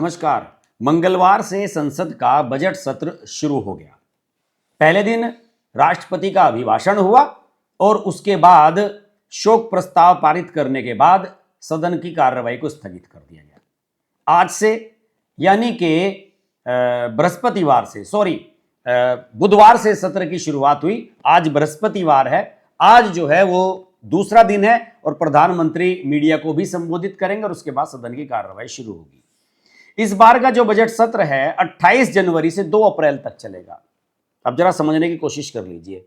नमस्कार। मंगलवार से संसद का बजट सत्र शुरू हो गया। पहले दिन राष्ट्रपति का अभिभाषण हुआ और उसके बाद शोक प्रस्ताव पारित करने के बाद सदन की कार्रवाई को स्थगित कर दिया गया। आज से यानी कि बुधवार से सत्र की शुरुआत हुई। आज बृहस्पतिवार है। आज जो है वो दूसरा दिन है और प्रधानमंत्री मीडिया को भी संबोधित करेंगे और उसके बाद सदन की कार्रवाई शुरू होगी। इस बार का जो बजट सत्र है 28 जनवरी से 2 अप्रैल तक चलेगा। अब जरा समझने की कोशिश कर लीजिए।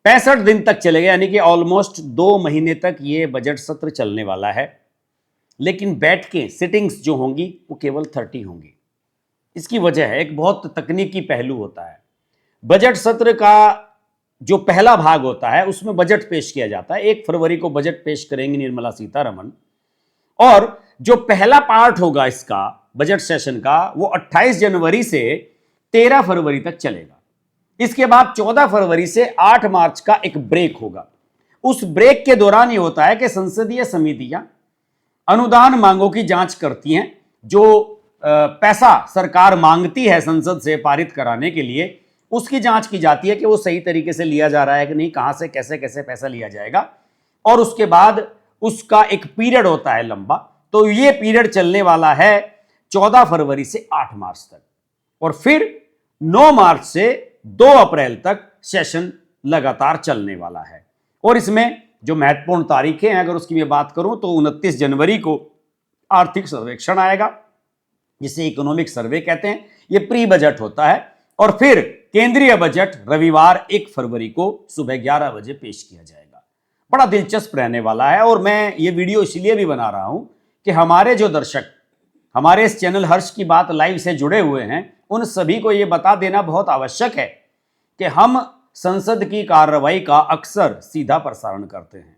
65 दिन तक चलेगा, यानी कि ऑलमोस्ट 2 महीने तक ये बजट सत्र चलने वाला है। लेकिन बैठकें, सिटिंग्स जो होंगी वो केवल 30 होंगी। इसकी वजह है, एक बहुत तकनीकी पहलू होता है। बजट सत्र का जो पहला भाग होता है उसमें बजट पेश किया जाता है। 1 फरवरी को बजट पेश करेंगी निर्मला सीतारमण, और जो पहला पार्ट होगा इसका बजट सेशन का वो 28 जनवरी से 13 फरवरी तक चलेगा। इसके बाद 14 फरवरी से 8 मार्च का एक ब्रेक होगा। उस ब्रेक के दौरान ये होता है कि संसदीय समितियां अनुदान मांगों की जांच करती हैं। जो पैसा सरकार मांगती है संसद से पारित कराने के लिए, उसकी जांच की जाती है कि वो सही तरीके से लिया जा रहा है कि नहीं, कहां से कैसे कैसे पैसा लिया जाएगा। और उसके बाद उसका एक पीरियड होता है लंबा। तो ये पीरियड चलने वाला है 14 फरवरी से 8 मार्च तक, और फिर 9 मार्च से 2 अप्रैल तक सेशन लगातार चलने वाला है। और इसमें जो महत्वपूर्ण तारीखें हैं, अगर उसकी मैं बात करूं तो 29 जनवरी को आर्थिक सर्वेक्षण आएगा, जिसे इकोनॉमिक सर्वे कहते हैं। ये प्री बजट होता है। और फिर केंद्रीय बजट रविवार 1 फरवरी को सुबह 11 बजे पेश किया जाएगा। बड़ा दिलचस्प रहने वाला है। और मैं ये वीडियो इसलिए भी बना रहा हूं कि हमारे जो दर्शक हमारे इस चैनल हर्ष की बात लाइव से जुड़े हुए हैं, उन सभी को यह बता देना बहुत आवश्यक है कि हम संसद की कार्रवाई का अक्सर सीधा प्रसारण करते हैं।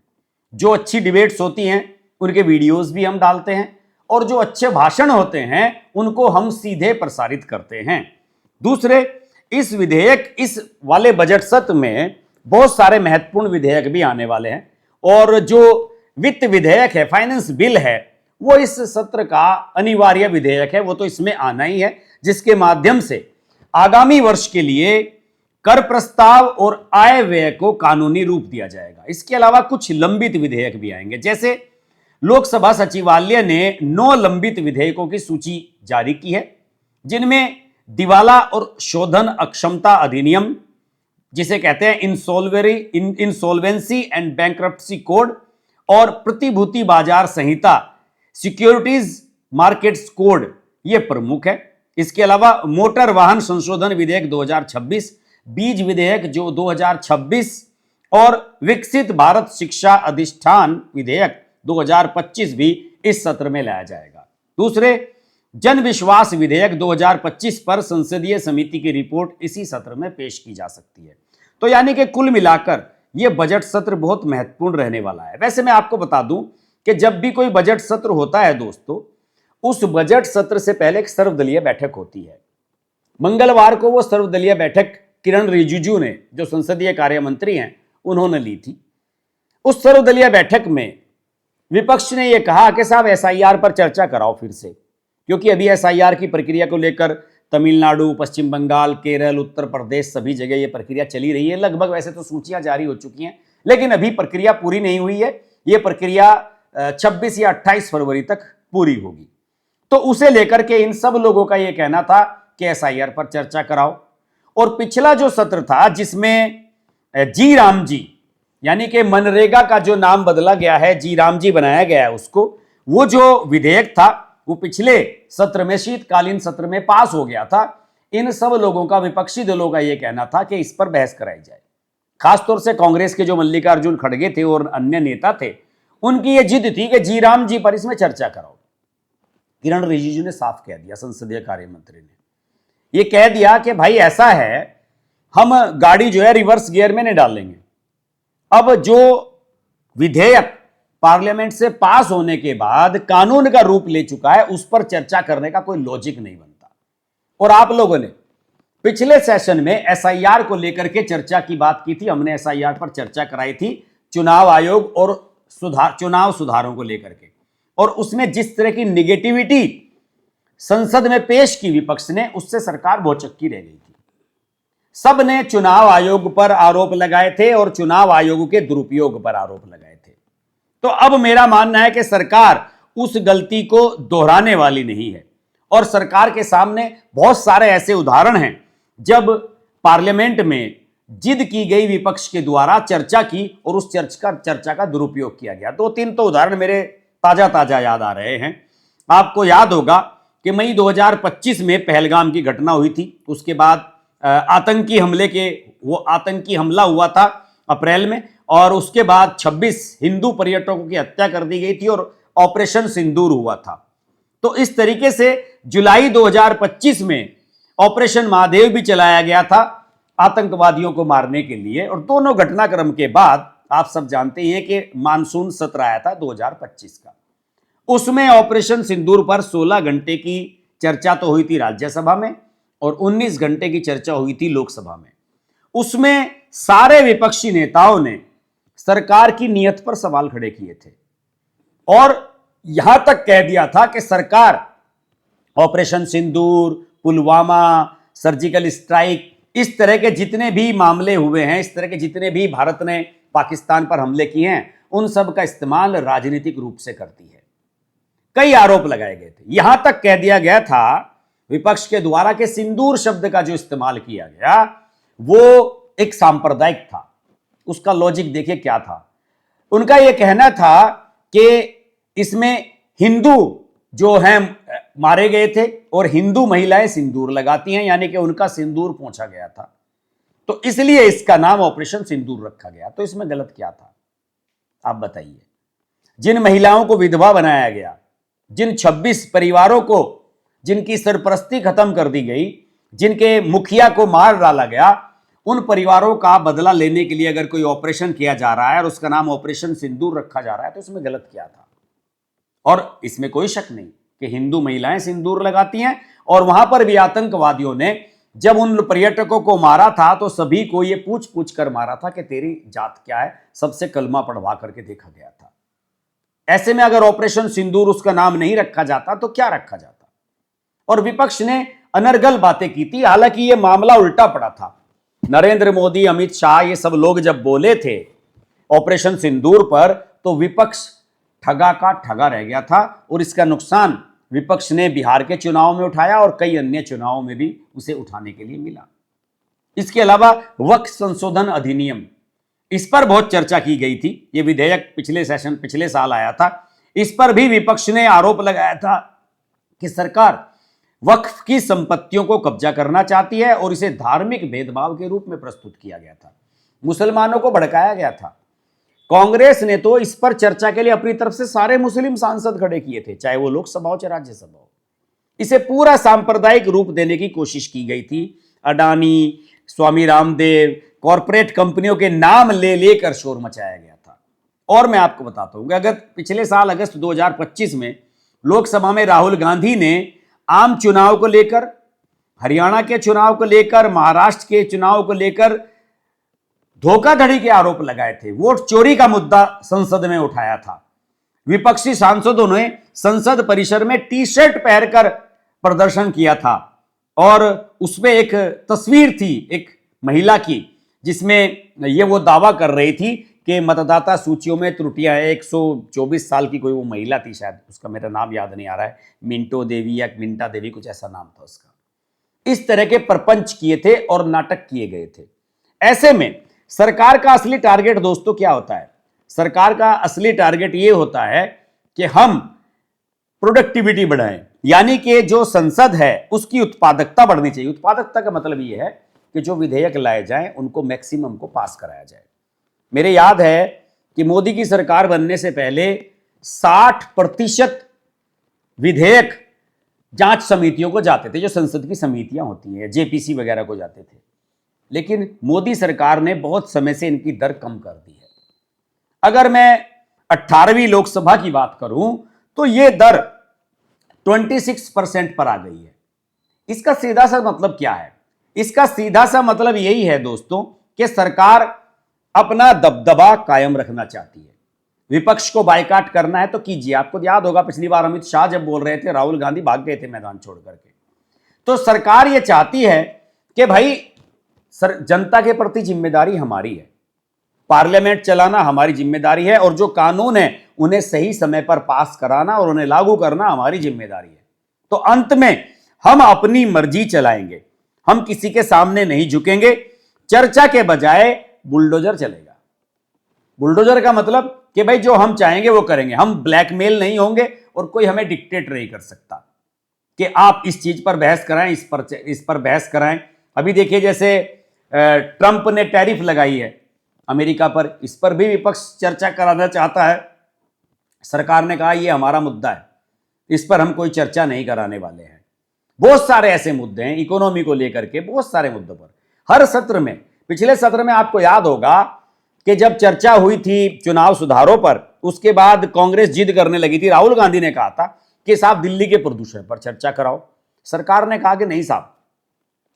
जो अच्छी डिबेट्स होती हैं उनके वीडियोस भी हम डालते हैं, और जो अच्छे भाषण होते हैं उनको हम सीधे प्रसारित करते हैं। दूसरे, इस वाले बजट सत्र में बहुत सारे महत्वपूर्ण विधेयक भी आने वाले हैं, और जो वित्त विधेयक है, फाइनेंस बिल है, वो इस सत्र का अनिवार्य विधेयक है। वो तो इसमें आना ही है, जिसके माध्यम से आगामी वर्ष के लिए कर प्रस्ताव और आय व्यय को कानूनी रूप दिया जाएगा। इसके अलावा कुछ लंबित विधेयक भी आएंगे। जैसे लोकसभा सचिवालय ने 9 लंबित विधेयकों की सूची जारी की है, जिनमें दिवाला और शोधन अक्षमता अधिनियम, जिसे कहते हैं इंसॉल्वेंसी एंड बैंक्रप्सी कोड, और प्रतिभूति बाजार संहिता, सिक्योरिटीज मार्केट्स कोड, ये प्रमुख है। इसके अलावा मोटर वाहन संशोधन विधेयक 2026, बीज विधेयक जो 2026, और विकसित भारत शिक्षा अधिष्ठान विधेयक 2025 भी इस सत्र में लाया जाएगा। दूसरे, जन विश्वास विधेयक 2025 पर संसदीय समिति की रिपोर्ट इसी सत्र में पेश की जा सकती है। तो यानी कि कुल मिलाकर यह बजट सत्र बहुत महत्वपूर्ण रहने वाला है। वैसे मैं आपको बता दूं कि जब भी कोई बजट सत्र होता है दोस्तों, उस बजट सत्र से पहले एक सर्वदलीय बैठक होती है। मंगलवार को वो सर्वदलीय बैठक किरण रिजिजू ने, जो संसदीय कार्य मंत्री हैं, उन्होंने ली थी। उस सर्वदलीय बैठक में विपक्ष ने यह कहा कि साहब एसआईआर पर चर्चा कराओ फिर से, क्योंकि अभी एसआईआर की प्रक्रिया को लेकर तमिलनाडु, पश्चिम बंगाल, केरल, उत्तर प्रदेश, सभी जगह ये प्रक्रिया चली रही है। लगभग वैसे तो सूचियां जारी हो चुकी हैं, लेकिन अभी प्रक्रिया पूरी नहीं हुई है। ये प्रक्रिया 26 या 28 फरवरी तक पूरी होगी। तो उसे लेकर के इन सब लोगों का यह कहना था कि एसआईआर पर चर्चा कराओ। और पिछला जो सत्र था, जिसमें जी राम जी, यानी कि मनरेगा का जो नाम बदला गया है, जी राम जी बनाया गया है उसको, वो जो विधेयक था वो पिछले सत्र में, शीतकालीन सत्र में पास हो गया था। इन सब लोगों का, विपक्षी दलों का यह कहना था कि इस पर बहस कराई जाए। खासतौर से कांग्रेस के जो मल्लिकार्जुन खड़गे थे और अन्य नेता थे, उनकी यह जिद थी कि जी राम जी पर इसमें चर्चा कराओ। किरण रिजिजू ने साफ कह दिया, संसदीय कार्य मंत्री ने यह कह दिया कि भाई ऐसा है, हम गाड़ी जो है रिवर्स गियर में नहीं डालेंगे। अब जो विधेयक पार्लियामेंट से पास होने के बाद कानून का रूप ले चुका है, उस पर चर्चा करने का कोई लॉजिक नहीं बनता। और आप लोगों ने पिछले सेशन में एसआईआर को लेकर के चर्चा की बात की थी। हमने एसआईआर पर चर्चा कराई थी, चुनाव आयोग और चुनाव सुधारों को लेकर के, और उसमें जिस तरह की निगेटिविटी संसद में पेश की विपक्ष ने, उससे सरकार भौचक्की रह गई थी। सब ने चुनाव आयोग पर आरोप लगाए थे और चुनाव आयोग के दुरुपयोग पर आरोप लगाए थे। तो अब मेरा मानना है कि सरकार उस गलती को दोहराने वाली नहीं है और सरकार के सामने बहुत सारे ऐसे उदाहरण हैं जब पार्लियामेंट में जिद की गई विपक्ष के द्वारा चर्चा की और उस चर्चा का दुरुपयोग किया गया। दो तीन तो उदाहरण मेरे ताजा ताजा याद आ रहे हैं। आपको याद होगा कि मई 2025 में पहलगाम की घटना हुई थी, उसके बाद आतंकी हमला हुआ था अप्रैल में, और उसके बाद 26 हिंदू पर्यटकों की हत्या कर दी गई थी और ऑपरेशन सिंदूर हुआ था। तो इस तरीके से जुलाई 2025 में ऑपरेशन महादेव भी चलाया गया था आतंकवादियों को मारने के लिए। और दोनों घटनाक्रम के बाद आप सब जानते हैं कि मानसून सत्र आया था 2025 का। उसमें ऑपरेशन सिंदूर पर 16 घंटे की चर्चा तो हुई थी राज्यसभा में और 19 घंटे की चर्चा हुई थी लोकसभा में। उसमें सारे विपक्षी नेताओं ने सरकार की नीयत पर सवाल खड़े किए थे और यहां तक कह दिया था कि सरकार ऑपरेशन सिंदूर, पुलवामा, सर्जिकल स्ट्राइक, इस तरह के जितने भी मामले हुए हैं, इस तरह के जितने भी भारत ने पाकिस्तान पर हमले किए हैं, उन सब का इस्तेमाल राजनीतिक रूप से करती है। कई आरोप लगाए गए थे। यहां तक कह दिया गया था विपक्ष के द्वारा कि सिंदूर शब्द का जो इस्तेमाल किया गया वो एक सांप्रदायिक था। उसका लॉजिक देखिए क्या था। उनका यह कहना था कि इसमें हिंदू जो हैं मारे गए थे और हिंदू महिलाएं सिंदूर लगाती हैं, यानी कि उनका सिंदूर पोंछा गया था, तो इसलिए इसका नाम ऑपरेशन सिंदूर रखा गया। तो इसमें गलत क्या था आप बताइए। जिन महिलाओं को विधवा बनाया गया, जिन 26 परिवारों को जिनकी सरपरस्ती खत्म कर दी गई, जिनके मुखिया को मार डाला गया, उन परिवारों का बदला लेने के लिए अगर कोई ऑपरेशन किया जा रहा है और उसका नाम ऑपरेशन सिंदूर रखा जा रहा है तो इसमें गलत क्या था। और इसमें कोई शक नहीं कि हिंदू महिलाएं सिंदूर लगाती हैं और वहां पर भी आतंकवादियों ने जब उन पर्यटकों को मारा था तो सभी को यह पूछ पूछ कर मारा था कि तेरी जात क्या है, सबसे कलमा पढ़वा करके देखा गया था। ऐसे में अगर ऑपरेशन सिंदूर उसका नाम नहीं रखा जाता तो क्या रखा जाता। और विपक्ष ने अनर्गल बातें की थी। हालांकि यह मामला उल्टा पड़ा था। नरेंद्र मोदी, अमित शाह, ये सब लोग जब बोले थे ऑपरेशन सिंदूर पर तो विपक्ष ठगा का ठगा रह गया था और इसका नुकसान विपक्ष ने बिहार के चुनाव में उठाया और कई अन्य चुनावों में भी उसे उठाने के लिए मिला। इसके अलावा वक्फ संशोधन अधिनियम, इस पर बहुत चर्चा की गई थी। यह विधेयक पिछले साल आया था। इस पर भी विपक्ष ने आरोप लगाया था कि सरकार वक्फ की संपत्तियों को कब्जा करना चाहती है और इसे धार्मिक भेदभाव के रूप में प्रस्तुत किया गया था, मुसलमानों को भड़काया गया था। कांग्रेस ने तो इस पर चर्चा के लिए अपनी तरफ से सारे मुस्लिम सांसद खड़े किए थे, चाहे वो लोकसभा हो चाहे राज्यसभा हो। इसे पूरा सांप्रदायिक रूप देने की कोशिश की गई थी। अडानी, स्वामी रामदेव, कॉरपोरेट कंपनियों के नाम ले लेकर शोर मचाया गया था। और मैं आपको बताता हूं कि अगर पिछले साल अगस्त 2025 में लोकसभा में राहुल गांधी ने आम चुनाव को लेकर, हरियाणा के चुनाव को लेकर, महाराष्ट्र के चुनाव को लेकर धोखाधड़ी के आरोप लगाए थे, वोट चोरी का मुद्दा संसद में उठाया था, विपक्षी सांसदों ने संसद परिसर में टी शर्ट पहनकर प्रदर्शन किया था और उसमें एक तस्वीर थी एक महिला की जिसमें ये वो दावा कर रही थी कि मतदाता सूचियों में त्रुटियां हैं। 124 साल की कोई वो महिला थी, शायद उसका मेरा नाम याद नहीं आ रहा है, मिंटो देवी या मिंटा देवी, कुछ ऐसा नाम था उसका। इस तरह के प्रपंच किए थे और नाटक किए गए थे। ऐसे में सरकार का असली टारगेट दोस्तों क्या होता है? सरकार का असली टारगेट ये होता है कि हम प्रोडक्टिविटी बढ़ाएं, यानी कि जो संसद है उसकी उत्पादकता बढ़नी चाहिए। उत्पादकता का मतलब ये है कि जो विधेयक लाए जाएं उनको मैक्सिमम को पास कराया जाए। मेरे याद है कि मोदी की सरकार बनने से पहले 60% विधेयक जांच समितियों को जाते थे, जो संसद की समितियां होती हैं, जेपीसी वगैरह को जाते थे। लेकिन मोदी सरकार ने बहुत समय से इनकी दर कम कर दी है। अगर मैं 18वीं लोकसभा की बात करूं तो यह दर 26% पर आ गई है। इसका सीधा सा मतलब क्या है? इसका सीधा सा मतलब यही है दोस्तों कि सरकार अपना दबदबा कायम रखना चाहती है। विपक्ष को बायकॉट करना है तो कीजिए। आपको याद होगा पिछली बार अमित शाह जब बोल रहे थे, राहुल गांधी भाग गए थे मैदान छोड़ करके। तो सरकार ये चाहती है कि भाई जनता के प्रति जिम्मेदारी हमारी है, पार्लियामेंट चलाना हमारी जिम्मेदारी है, और जो कानून है उन्हें सही समय पर पास कराना और उन्हें लागू करना हमारी जिम्मेदारी है। तो अंत में हम अपनी मर्जी चलाएंगे, हम किसी के सामने नहीं झुकेंगे। चर्चा के बजाय बुलडोजर चलेगा। बुलडोजर का मतलब कि भाई जो हम चाहेंगे वो करेंगे, हम ब्लैकमेल नहीं होंगे और कोई हमें डिक्टेट नहीं कर सकता कि आप इस चीज पर बहस कराएं, इस पर बहस कराएं। अभी देखिए जैसे ट्रंप ने टैरिफ लगाई है अमेरिका पर, इस पर भी विपक्ष चर्चा कराना चाहता है। सरकार ने कहा ये हमारा मुद्दा है, इस पर हम कोई चर्चा नहीं कराने वाले हैं। बहुत सारे ऐसे मुद्दे हैं इकोनॉमी को लेकर के, बहुत सारे मुद्दों पर हर सत्र में, पिछले सत्र में आपको याद होगा कि जब चर्चा हुई थी चुनाव सुधारों पर, उसके बाद कांग्रेस जिद करने लगी थी। राहुल गांधी ने कहा था कि साहब दिल्ली के प्रदूषण पर चर्चा कराओ। सरकार ने कहा कि नहीं साहब,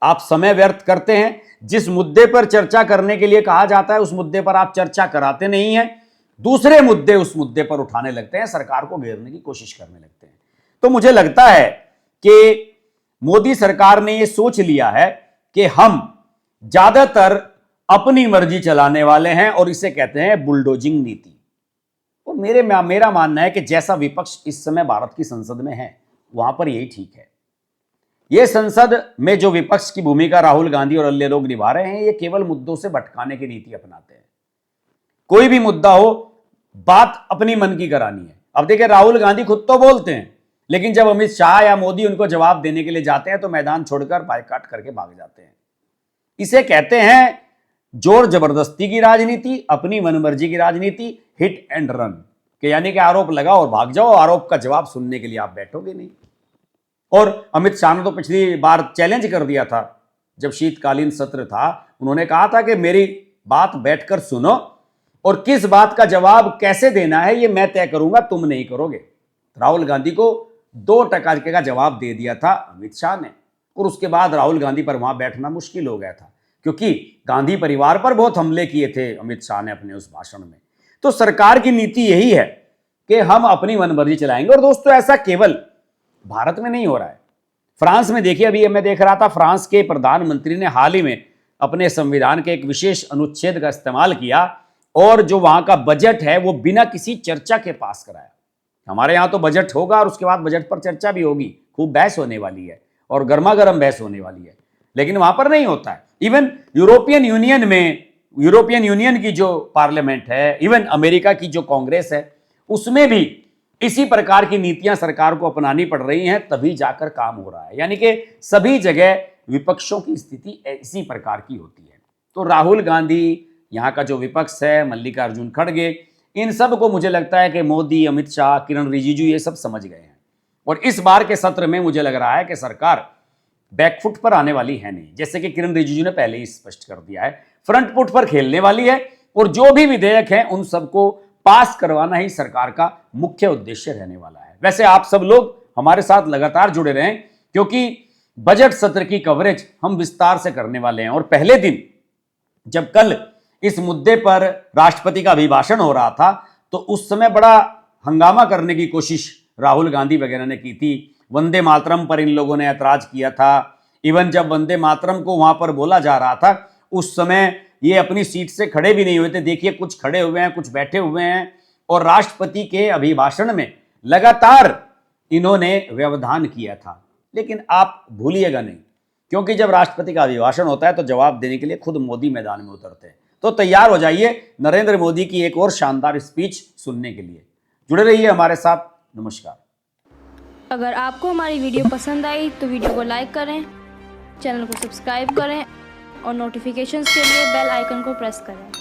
आप समय व्यर्थ करते हैं, जिस मुद्दे पर चर्चा करने के लिए कहा जाता है उस मुद्दे पर आप चर्चा कराते नहीं हैं, दूसरे मुद्दे उस मुद्दे पर उठाने लगते हैं, सरकार को घेरने की कोशिश करने लगते हैं। तो मुझे लगता है कि मोदी सरकार ने यह सोच लिया है कि हम ज्यादातर अपनी मर्जी चलाने वाले हैं और इसे कहते हैं बुलडोजिंग नीति। और मेरा मानना है कि जैसा विपक्ष इस समय भारत की संसद में है वहां पर यही ठीक है। यह संसद में जो विपक्ष की भूमिका राहुल गांधी और अन्य लोग निभा रहे हैं, ये केवल मुद्दों से भटकाने की नीति अपनाते हैं। कोई भी मुद्दा हो, बात अपनी मन की करानी है। अब देखिए राहुल गांधी खुद तो बोलते हैं, लेकिन जब अमित शाह या मोदी उनको जवाब देने के लिए जाते हैं तो मैदान छोड़कर बायकॉट करके भाग जाते हैं। इसे कहते हैं जोर जबरदस्ती की राजनीति, अपनी मनमर्जी की राजनीति, हिट एंड रन के, यानी कि आरोप लगाओ और भाग जाओ, आरोप का जवाब सुनने के लिए आप बैठोगे नहीं। और अमित शाह ने तो पिछली बार चैलेंज कर दिया था, जब शीतकालीन सत्र था, उन्होंने कहा था कि मेरी बात बैठकर सुनो और किस बात का जवाब कैसे देना है ये मैं तय करूंगा, तुम नहीं करोगे। राहुल गांधी को 2 टका का जवाब दे दिया था अमित शाह ने, और उसके बाद राहुल गांधी पर वहां बैठना मुश्किल हो गया था, क्योंकि गांधी परिवार पर बहुत हमले किए थे अमित शाह ने अपने उस भाषण में। तो सरकार की नीति यही है कि हम अपनी मनमर्जी चलाएंगे। और दोस्तों ऐसा केवल भारत में नहीं हो रहा है, फ्रांस में देखिए, अभी मैं देख रहा था, फ्रांस के प्रधानमंत्री ने हाल ही में अपने संविधान के एक विशेष अनुच्छेद का इस्तेमाल किया और जो वहां का बजट है वो बिना किसी चर्चा के पास कराया। हमारे यहां तो बजट होगा और उसके बाद बजट पर चर्चा भी होगी, खूब बहस होने वाली है और गर्मा गर्म बहस होने वाली है, लेकिन वहां पर नहीं होता है। इवन यूरोपियन यूनियन में, यूरोपियन यूनियन की जो पार्लियामेंट है, इवन अमेरिका की जो कांग्रेस है, उसमें भी इसी प्रकार की नीतियां सरकार को अपनानी पड़ रही हैं, तभी जाकर काम हो रहा है। यानी कि सभी जगह विपक्षों की स्थिति इसी प्रकार की होती है। तो राहुल गांधी, यहाँ का जो विपक्ष है, मल्लिकार्जुन खड़गे, इन सब को मुझे लगता है कि मोदी, अमित शाह, किरण रिजिजू ये सब समझ गए हैं। और इस बार के सत्र में मुझे लग रहा है कि सरकार बैकफुट पर आने वाली है नहीं, जैसे कि किरण रिजिजू ने पहले ही स्पष्ट कर दिया है, फ्रंट फुट पर खेलने वाली है। और जो भी विधेयक हैं उन सबको पास करवाना ही सरकार का मुख्य उद्देश्य रहने वाला है। वैसे आप सब लोग हमारे साथ लगातार जुड़े रहें, क्योंकि बजट सत्र की कवरेज हम विस्तार से करने वाले हैं। और पहले दिन जब कल इस मुद्दे पर राष्ट्रपति का अभिभाषण हो रहा था, तो उस समय बड़ा हंगामा करने की कोशिश राहुल गांधी वगैरह ने की थी। वंदे मातरम पर इन लोगों ने ऐतराज किया था। इवन जब वंदे मातरम को वहां पर बोला जा रहा था, उस समय ये अपनी सीट से खड़े भी नहीं हुए थे। देखिए, कुछ खड़े हुए हैं, कुछ बैठे हुए हैं, और राष्ट्रपति के अभिभाषण में लगातार इन्होंने व्यवधान किया था। लेकिन आप भूलिएगा नहीं, क्योंकि जब राष्ट्रपति का अभिभाषण होता है तो जवाब देने के लिए खुद मोदी मैदान में उतरते हैं। तो तैयार हो जाइए नरेंद्र मोदी की एक और शानदार स्पीच सुनने के लिए। जुड़े रहिए हमारे साथ। नमस्कार। अगर आपको हमारी वीडियो पसंद आई तो वीडियो को लाइक करें, चैनल को सब्सक्राइब करें और नोटिफिकेशंस के लिए बेल आइकन को प्रेस करें।